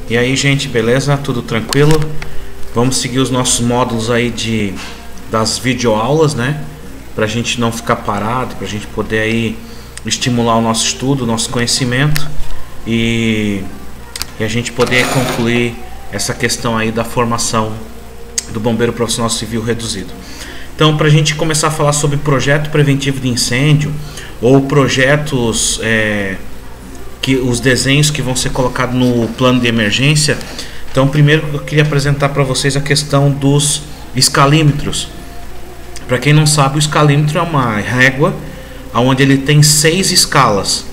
E aí, gente, beleza? Tudo tranquilo? Vamos seguir os nossos módulos aí das videoaulas, né? Pra gente não ficar parado, pra gente poder aí estimular o nosso estudo, o nosso conhecimento e a gente poder concluir essa questão aí da formação do bombeiro profissional civil reduzido. Então, para a gente começar a falar sobre projeto preventivo de incêndio ou projetos, os desenhos que vão ser colocados no plano de emergência. Então, primeiro eu queria apresentar para vocês a questão dos escalímetros. Para quem não sabe, o escalímetro é uma régua onde ele tem 6 escalas.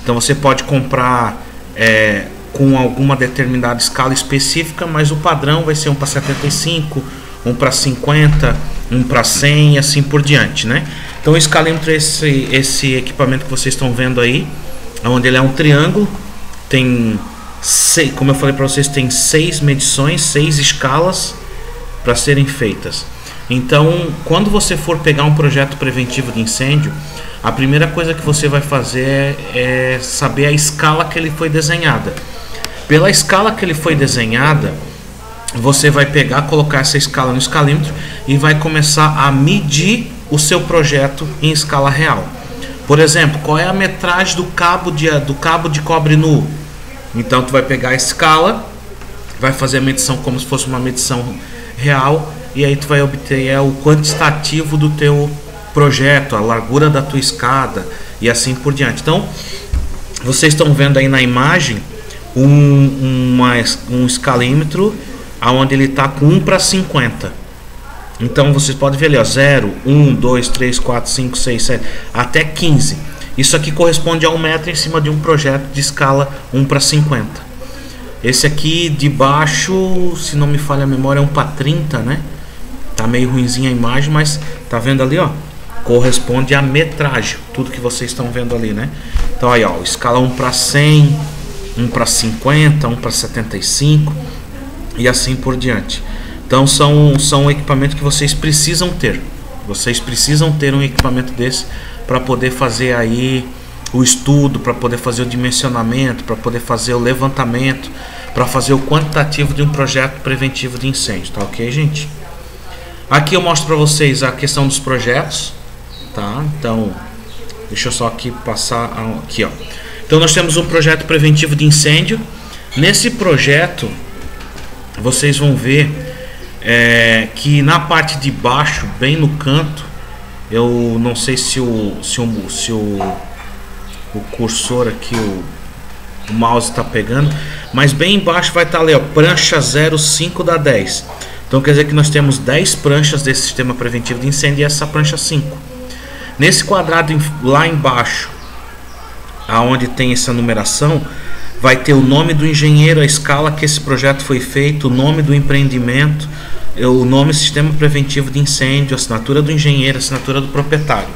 Então você pode comprar com alguma determinada escala específica, mas o padrão vai ser um para 75, um para 50, um para 100 e assim por diante, né? Então o escalímetro é esse equipamento que vocês estão vendo aí, onde ele é um triângulo, tem como eu falei para vocês, tem 6 medições, 6 escalas para serem feitas. Então, quando você for pegar um projeto preventivo de incêndio, a primeira coisa que você vai fazer é saber a escala que ele foi desenhada. Pela escala que ele foi desenhada, você vai pegar, colocar essa escala no escalímetro e vai começar a medir o seu projeto em escala real. Por exemplo, qual é a metragem do cabo de cobre nu? Então tu vai pegar a escala, vai fazer a medição como se fosse uma medição real e aí tu vai obter o quantitativo do teu projeto, a largura da tua escada e assim por diante. Então, vocês estão vendo aí na imagem um escalímetro onde ele está com 1 para 50. Então vocês podem ver ali, ó, 0, 1, 2, 3, 4, 5, 6, 7, até 15. Isso aqui corresponde a 1 metro em cima de um projeto de escala 1 para 50. Esse aqui de baixo, se não me falha a memória, é 1 para 30, né? Tá meio ruinzinha a imagem, mas tá vendo ali, ó? Corresponde à metragem, tudo que vocês estão vendo ali, né? Então aí, ó, escala 1 para 100, 1 para 50, 1 para 75 e assim por diante. Então são equipamentos que vocês precisam ter. Vocês precisam ter um equipamento desse para poder fazer aí o estudo, para poder fazer o dimensionamento, para poder fazer o levantamento, para fazer o quantitativo de um projeto preventivo de incêndio, tá ok, gente? Aqui eu mostro para vocês a questão dos projetos, tá? Então, deixa eu só aqui passar aqui, ó. Então nós temos um projeto preventivo de incêndio. Nesse projeto, vocês vão ver que na parte de baixo, bem no canto, eu não sei se o cursor aqui, o mouse está pegando, mas bem embaixo vai estar ali, ó, prancha 05 da 10. Então quer dizer que nós temos 10 pranchas desse sistema preventivo de incêndio e essa prancha 5. Nesse quadrado lá embaixo, aonde tem essa numeração, vai ter o nome do engenheiro, a escala que esse projeto foi feito, o nome do empreendimento, o nome sistema preventivo de incêndio, a assinatura do engenheiro, a assinatura do proprietário.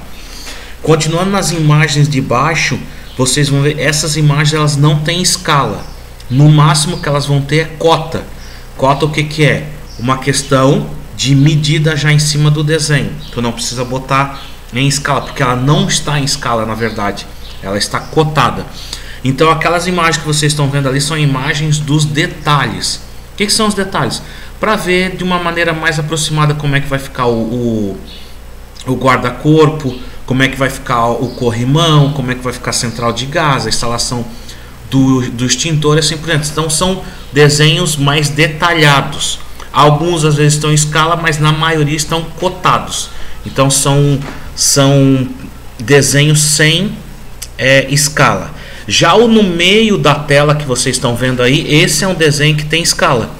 Continuando nas imagens de baixo, vocês vão ver, essas imagens elas não têm escala. No máximo que elas vão ter é cota. Cota o que que é? Uma questão de medida já em cima do desenho. Tu não precisa botar em escala, porque ela não está em escala, na verdade. Ela está cotada. Então aquelas imagens que vocês estão vendo ali são imagens dos detalhes. O que são os detalhes? Para ver de uma maneira mais aproximada como é que vai ficar o guarda-corpo, como é que vai ficar o corrimão, como é que vai ficar a central de gás, a instalação do extintor e assim por diante. Então são desenhos mais detalhados. Alguns às vezes estão em escala, mas na maioria estão cotados. Então são desenhos sem escala. Já o no meio da tela que vocês estão vendo aí, esse é um desenho que tem escala.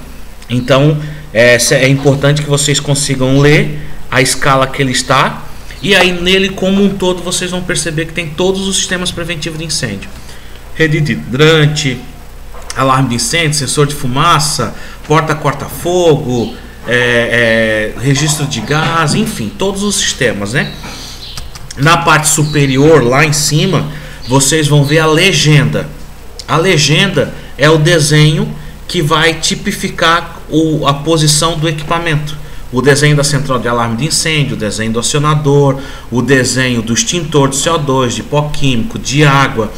Então é importante que vocês consigam ler a escala que ele está. E aí nele como um todo vocês vão perceber que tem todos os sistemas preventivos de incêndio. Rede de hidrante, alarme de incêndio, sensor de fumaça, porta corta-fogo, registro de gás, enfim, todos os sistemas, né? Na parte superior, lá em cima, vocês vão ver a legenda. A legenda é o desenho que vai tipificar a posição do equipamento. O desenho da central de alarme de incêndio, o desenho do acionador, o desenho do extintor de CO2, de pó químico, de água,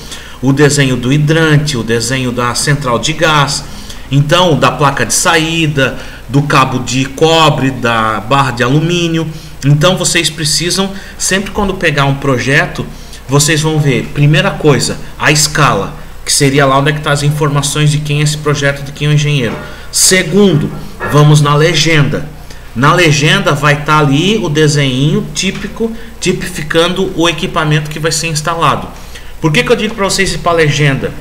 o desenho do hidrante, o desenho da central de gás. Então, da placa de saída, do cabo de cobre, da barra de alumínio. Então vocês precisam, sempre quando pegar um projeto, vocês vão ver, primeira coisa, a escala, que seria lá onde é que está as informações de quem é esse projeto, de quem é o engenheiro. Segundo, vamos na legenda. Na legenda vai estar ali o desenho típico, tipificando o equipamento que vai ser instalado. Por que eu digo para vocês ir para a legenda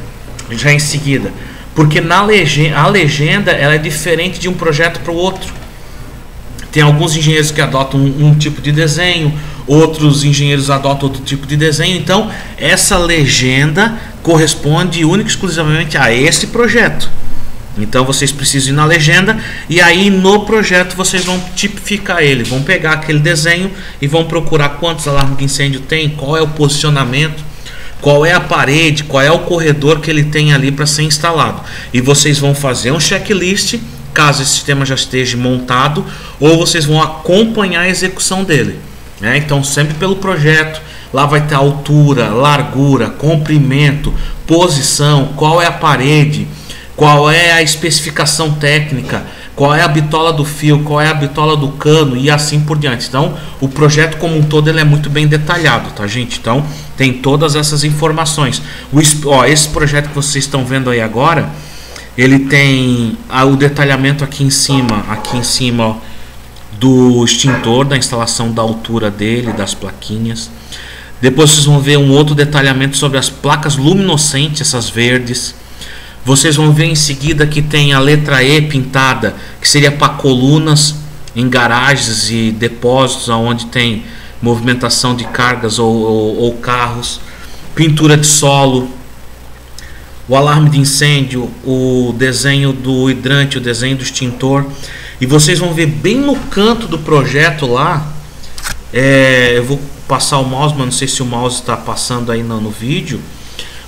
já em seguida? Porque a legenda ela é diferente de um projeto para o outro. Tem alguns engenheiros que adotam um tipo de desenho, outros engenheiros adotam outro tipo de desenho. Então, essa legenda corresponde única e exclusivamente a esse projeto. Então, vocês precisam ir na legenda e aí no projeto vocês vão tipificar ele. Vão pegar aquele desenho e vão procurar quantos alarmes de incêndio tem, qual é o posicionamento, qual é a parede, qual é o corredor que ele tem ali para ser instalado. E vocês vão fazer um checklist, caso esse sistema já esteja montado, ou vocês vão acompanhar a execução dele, né? Então, sempre pelo projeto, lá vai ter altura, largura, comprimento, posição, qual é a parede, qual é a especificação técnica, qual é a bitola do fio, qual é a bitola do cano e assim por diante. Então, o projeto como um todo ele é muito bem detalhado, tá, gente? Então, tem todas essas informações. Esse projeto que vocês estão vendo aí agora, ele tem o detalhamento aqui em cima, ó, do extintor, da instalação da altura dele, das plaquinhas. Depois vocês vão ver um outro detalhamento sobre as placas luminescentes, essas verdes. Vocês vão ver em seguida que tem a letra E pintada, que seria para colunas em garagens e depósitos onde tem movimentação de cargas ou carros. Pintura de solo, o alarme de incêndio, o desenho do hidrante, o desenho do extintor. E vocês vão ver bem no canto do projeto lá, eu vou passar o mouse, mas não sei se o mouse está passando aí no vídeo.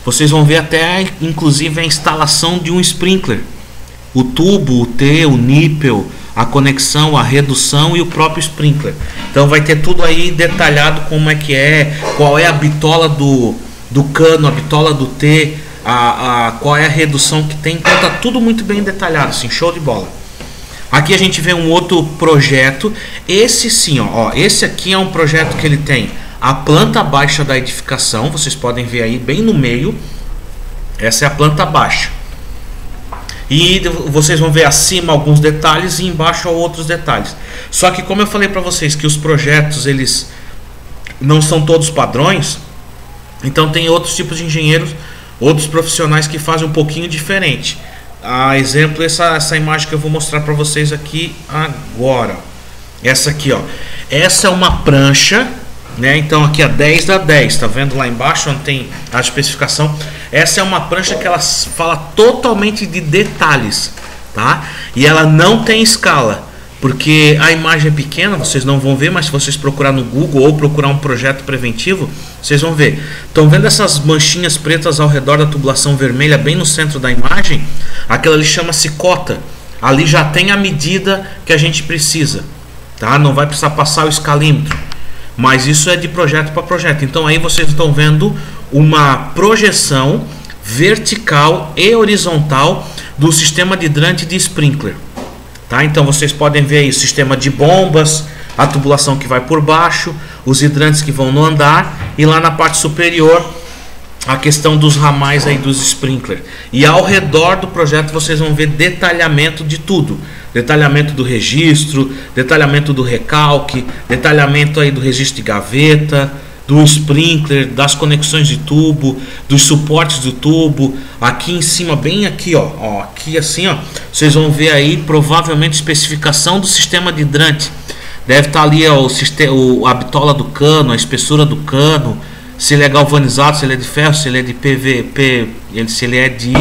Vocês vão ver até inclusive a instalação de um sprinkler, o tubo, o T, o níppel, a conexão, a redução e o próprio sprinkler. Então vai ter tudo aí detalhado como é que é, qual é a bitola do cano, a bitola do T, qual é a redução que tem. Então tá tudo muito bem detalhado, assim, show de bola. Aqui a gente vê um outro projeto. Esse sim, ó, esse aqui é um projeto que ele tem a planta baixa da edificação. Vocês podem ver aí bem no meio. Essa é a planta baixa. E vocês vão ver acima alguns detalhes e embaixo outros detalhes. Só que como eu falei para vocês que os projetos eles não são todos padrões, então tem outros tipos de engenheiros, outros profissionais que fazem um pouquinho diferente. A exemplo, essa imagem que eu vou mostrar para vocês aqui agora. Essa aqui, ó. Essa é uma prancha, né? Então aqui a 10 da 10, tá vendo lá embaixo onde tem a especificação? Essa é uma prancha que ela fala totalmente de detalhes, tá? E ela não tem escala, porque a imagem é pequena, vocês não vão ver, mas se vocês procurar no Google ou procurar um projeto preventivo, vocês vão ver. Estão vendo essas manchinhas pretas ao redor da tubulação vermelha, bem no centro da imagem? Aquela ali chama-se cota. Ali já tem a medida que a gente precisa, tá? Não vai precisar passar o escalímetro, mas isso é de projeto para projeto. Então aí vocês estão vendo uma projeção vertical e horizontal do sistema de hidrante de sprinkler, tá? Então vocês podem ver aí o sistema de bombas, a tubulação que vai por baixo, os hidrantes que vão no andar e lá na parte superior a questão dos ramais aí dos sprinkler. E ao redor do projeto vocês vão ver detalhamento de tudo. Detalhamento do registro, detalhamento do recalque, detalhamento aí do registro de gaveta, do sprinkler, das conexões de tubo, dos suportes do tubo. Aqui em cima, bem aqui, ó, aqui assim, ó, vocês vão ver aí provavelmente especificação do sistema de hidrante. Deve estar ali ó, a bitola do cano, a espessura do cano, se ele é galvanizado, se ele é de ferro, se ele é de PVP, se ele é de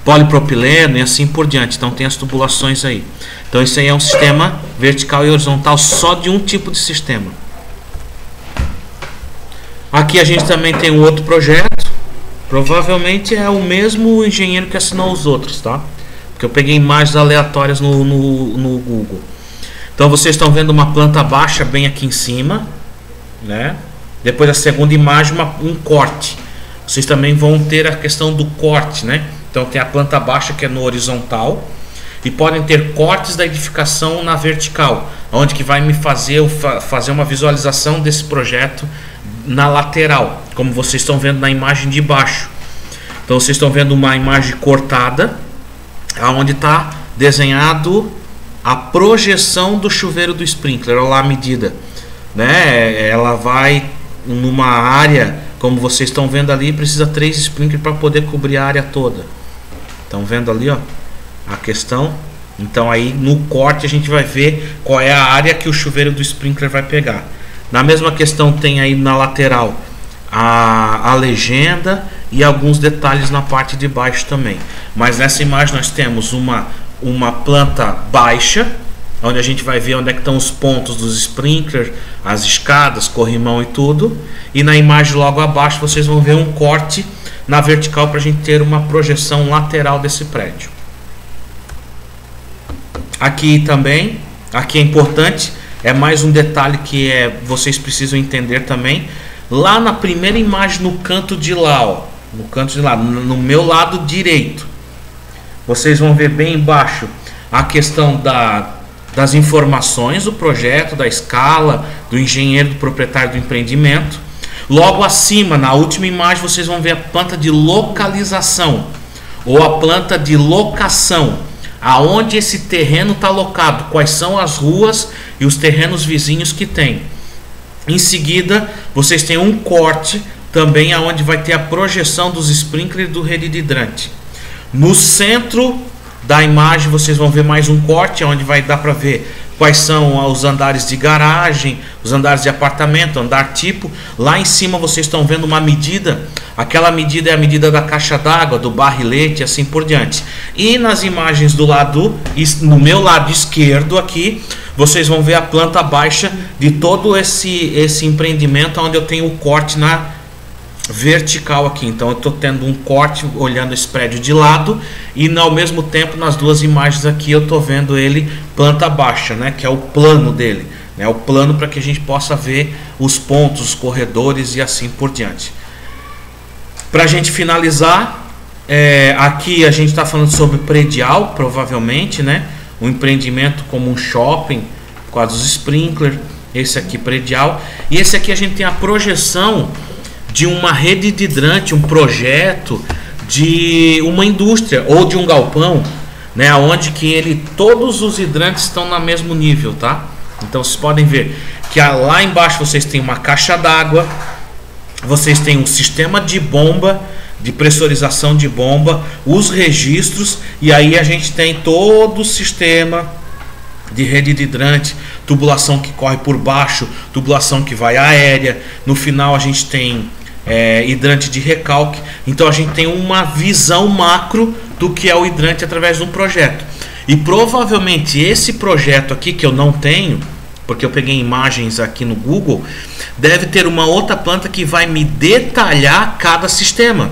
polipropileno e assim por diante. Então tem as tubulações aí. Então isso aí é um sistema vertical e horizontal só de um tipo de sistema. Aqui a gente também tem um outro projeto. Provavelmente é o mesmo engenheiro que assinou os outros, tá? Porque eu peguei imagens aleatórias no Google. Então vocês estão vendo uma planta baixa bem aqui em cima, né? Depois a segunda imagem, um corte. Vocês também vão ter a questão do corte, né? Então tem a planta baixa que é no horizontal, e podem ter cortes da edificação na vertical, onde que vai me fazer uma visualização desse projeto na lateral, como vocês estão vendo na imagem de baixo. Então vocês estão vendo uma imagem cortada, onde está desenhado a projeção do chuveiro do sprinkler. Olha lá a medida, né? Ela vai numa área, como vocês estão vendo ali, precisa 3 sprinklers para poder cobrir a área toda. Estão vendo ali, ó, a questão? Então aí no corte a gente vai ver qual é a área que o chuveiro do sprinkler vai pegar. Na mesma questão tem aí na lateral a legenda e alguns detalhes na parte de baixo também. Mas nessa imagem nós temos uma planta baixa, onde a gente vai ver onde é que estão os pontos dos sprinklers, as escadas, corrimão e tudo. E na imagem logo abaixo vocês vão ver um corte na vertical para a gente ter uma projeção lateral desse prédio. Aqui também, aqui é importante, é mais um detalhe que vocês precisam entender também. Lá na primeira imagem no canto de lá, ó, no meu lado direito, vocês vão ver bem embaixo a questão das informações do projeto, da escala, do engenheiro, do proprietário do empreendimento. Logo acima, na última imagem, vocês vão ver a planta de localização ou a planta de locação, aonde esse terreno está locado, quais são as ruas e os terrenos vizinhos que tem. Em seguida, vocês têm um corte também aonde vai ter a projeção dos sprinklers do rede de hidrante. No centro da imagem vocês vão ver mais um corte onde vai dar para ver quais são os andares de garagem, os andares de apartamento, andar tipo. Lá em cima vocês estão vendo uma medida, aquela medida é a medida da caixa d'água, do barrilete e assim por diante. E nas imagens do lado, no meu lado esquerdo aqui, vocês vão ver a planta baixa de todo esse empreendimento, onde eu tenho o corte na vertical aqui. Então eu estou tendo um corte olhando esse prédio de lado, e ao mesmo tempo nas duas imagens aqui eu estou vendo ele planta baixa, né, que é o plano dele, né, o plano para que a gente possa ver os pontos, os corredores e assim por diante. Para a gente finalizar, aqui a gente está falando sobre predial, provavelmente, né, um empreendimento como um shopping com as sprinklers. Esse aqui predial, e esse aqui a gente tem a projeção de uma rede de hidrante, um projeto de uma indústria ou de um galpão, né, onde que todos os hidrantes estão no mesmo nível, tá? Então vocês podem ver que lá embaixo vocês têm uma caixa d'água, vocês têm um sistema de bomba, de pressurização de bomba, os registros, e aí a gente tem todo o sistema de rede de hidrante, tubulação que corre por baixo, tubulação que vai aérea. No final a gente tem hidrante de recalque. Então a gente tem uma visão macro do que é o hidrante através de um projeto. E provavelmente esse projeto aqui, que eu não tenho, porque eu peguei imagens aqui no Google, deve ter uma outra planta que vai me detalhar cada sistema,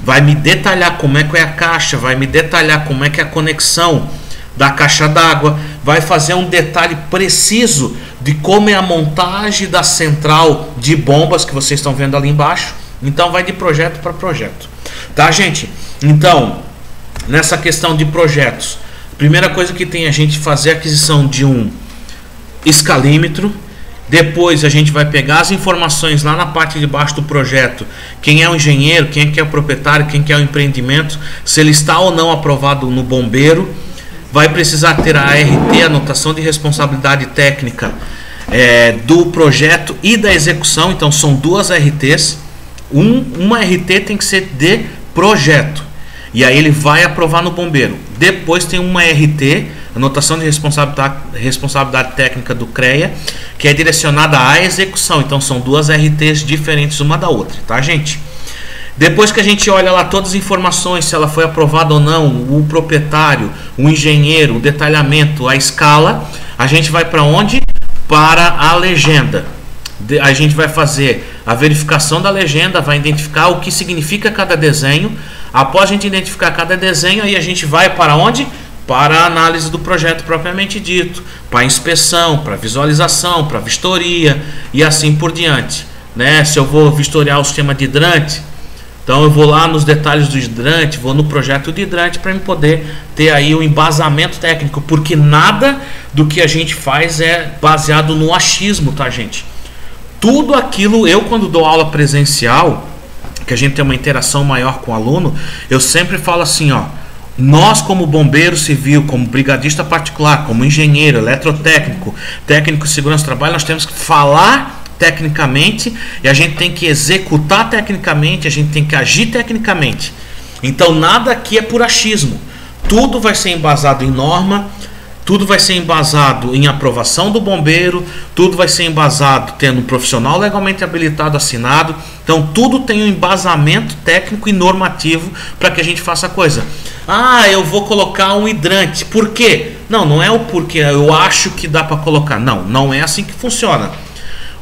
vai me detalhar como é que é a caixa, vai me detalhar como é que é a conexão da caixa d'água, vai fazer um detalhe preciso de como é a montagem da central de bombas que vocês estão vendo ali embaixo. Então vai de projeto para projeto, tá, gente? Então, nessa questão de projetos, primeira coisa que tem a gente fazer a aquisição de um escalímetro. Depois a gente vai pegar as informações lá na parte de baixo do projeto, quem é o engenheiro, quem é que é o proprietário, quem que é o empreendimento, se ele está ou não aprovado no bombeiro. Vai precisar ter a ART, anotação de responsabilidade técnica, do projeto e da execução. Então são duas RTs. Uma RT tem que ser de projeto, e aí ele vai aprovar no bombeiro. Depois tem uma RT, anotação de responsabilidade técnica do CREA, que é direcionada à execução. Então são duas RTs diferentes uma da outra, tá, gente? Depois que a gente olha lá todas as informações, se ela foi aprovada ou não, o proprietário, o engenheiro, o detalhamento, a escala, a gente vai para onde? Para a legenda. A gente vai fazer a verificação da legenda, vai identificar o que significa cada desenho. Após a gente identificar cada desenho, aí a gente vai para onde? Para a análise do projeto propriamente dito, para a inspeção, para a visualização, para a vistoria e assim por diante, né? Se eu vou vistoriar o sistema de hidrante, Então eu vou lá nos detalhes do hidrante, vou no projeto de hidrante para poder ter aí o embasamento técnico, porque nada do que a gente faz é baseado no achismo, tá, gente? Tudo aquilo, eu quando dou aula presencial, que a gente tem uma interação maior com o aluno, eu sempre falo assim, ó, nós como bombeiro civil, como brigadista particular, como engenheiro, eletrotécnico, técnico de segurança do trabalho, nós temos que falar tecnicamente e a gente tem que executar tecnicamente, a gente tem que agir tecnicamente. Então nada aqui é por achismo, tudo vai ser embasado em norma, tudo vai ser embasado em aprovação do bombeiro, tudo vai ser embasado tendo um profissional legalmente habilitado assinado. Então tudo tem um embasamento técnico e normativo para que a gente faça a coisa. Ah, eu vou colocar um hidrante, por quê? Não é o porquê, eu acho que dá para colocar. Não é assim que funciona.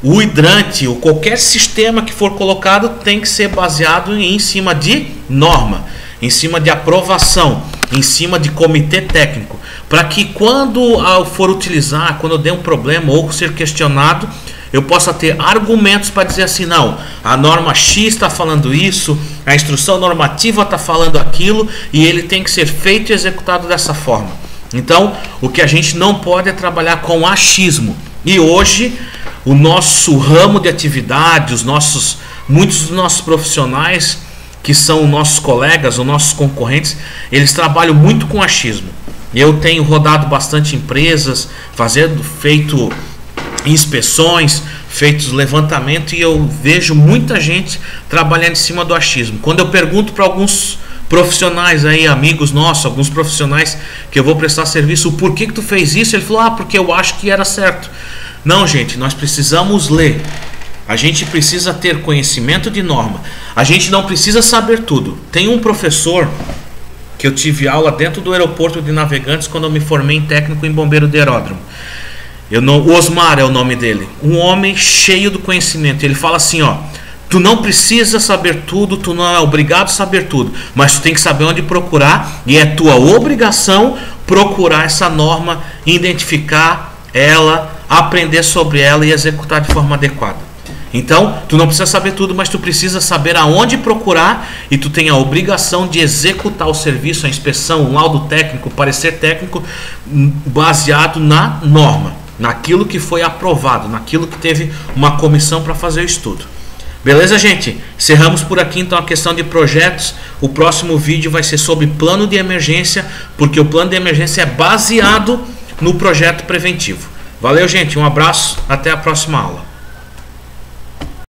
O hidrante ou qualquer sistema que for colocado tem que ser baseado em cima de norma, em cima de aprovação, em cima de comitê técnico, para que quando eu for utilizar, quando eu der um problema ou ser questionado, eu possa ter argumentos para dizer assim, não, a norma X está falando isso, a instrução normativa está falando aquilo e ele tem que ser feito e executado dessa forma. Então, o que a gente não pode é trabalhar com achismo. E hoje o nosso ramo de atividade, muitos dos nossos profissionais, que são nossos colegas ou nossos concorrentes, eles trabalham muito com achismo. Eu tenho rodado bastante empresas, feito inspeções, feito levantamento, e eu vejo muita gente trabalhando em cima do achismo. Quando eu pergunto para alguns profissionais aí, amigos nossos, alguns profissionais que eu vou prestar serviço, o porquê que tu fez isso? Ele falou, porque eu acho que era certo. Não, gente, nós precisamos ler. A gente precisa ter conhecimento de norma. A gente não precisa saber tudo. Tem um professor que eu tive aula dentro do aeroporto de Navegantes quando eu me formei em técnico em bombeiro de aeródromo. O Osmar é o nome dele. Um homem cheio do conhecimento. Ele fala assim, ó, tu não precisa saber tudo, tu não é obrigado a saber tudo, mas tu tem que saber onde procurar e é tua obrigação procurar essa norma, identificar ela, aprender sobre ela e executar de forma adequada. Então, tu não precisa saber tudo, mas tu precisa saber aonde procurar e tu tem a obrigação de executar o serviço, a inspeção, o laudo técnico, o parecer técnico baseado na norma, naquilo que foi aprovado, naquilo que teve uma comissão para fazer o estudo. Beleza, gente? Encerramos por aqui então a questão de projetos. O próximo vídeo vai ser sobre plano de emergência, porque o plano de emergência é baseado no projeto preventivo. Valeu, gente, um abraço, até a próxima aula.